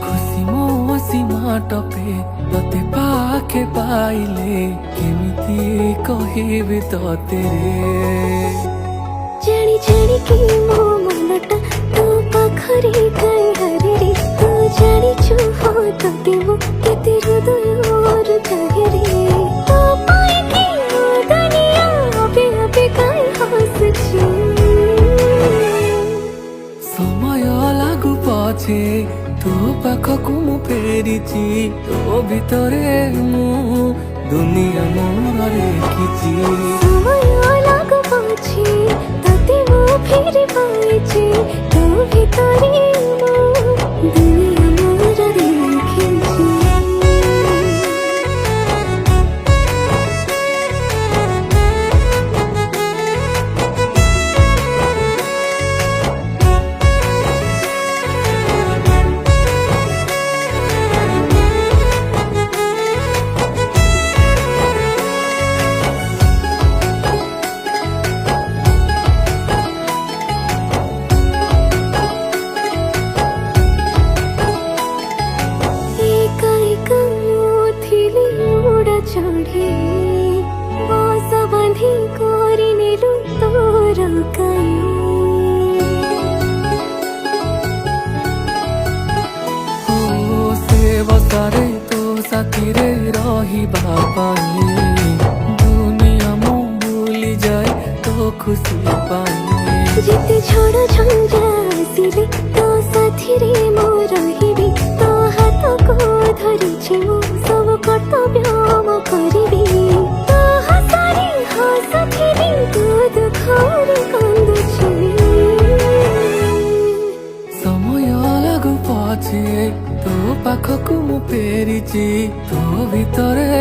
खुशी मो सीमा टपे तोते पाखे पाइले केमिति कहिबि तोते रे जानी जानी कि मो मनटा तो पाखरे काई हरे रे तू जानी छु हो तोते मो केते हृदय और जागे रे तो पाए कि दुनिया अबे अबे काई हसछि समय लागू पछे तो पाखकु मु फेरिछि तो भितरे मु दुनिया मोर रेखिछि समय लागू पछे तते मु फेरि पाइछि तो भितरे मु दुनिया मोर रेखिछि चढ़े बस बांधी कोरी नेलु तोर काई ओ से बसारे तो साथी रे रहिबा पाई दुनिया मु भूली जाए तो खुशी पाई जिते झड़ झंझा आसिले तो साथी रे मो रहिबी तो हाथ को धरिछि मु सब कर्तव्य म करिबी तो हसारी हसथिबी तू दुखरे कांदुछि समय लागू पछे तो पाखकु मु फेरिछि तो भितरे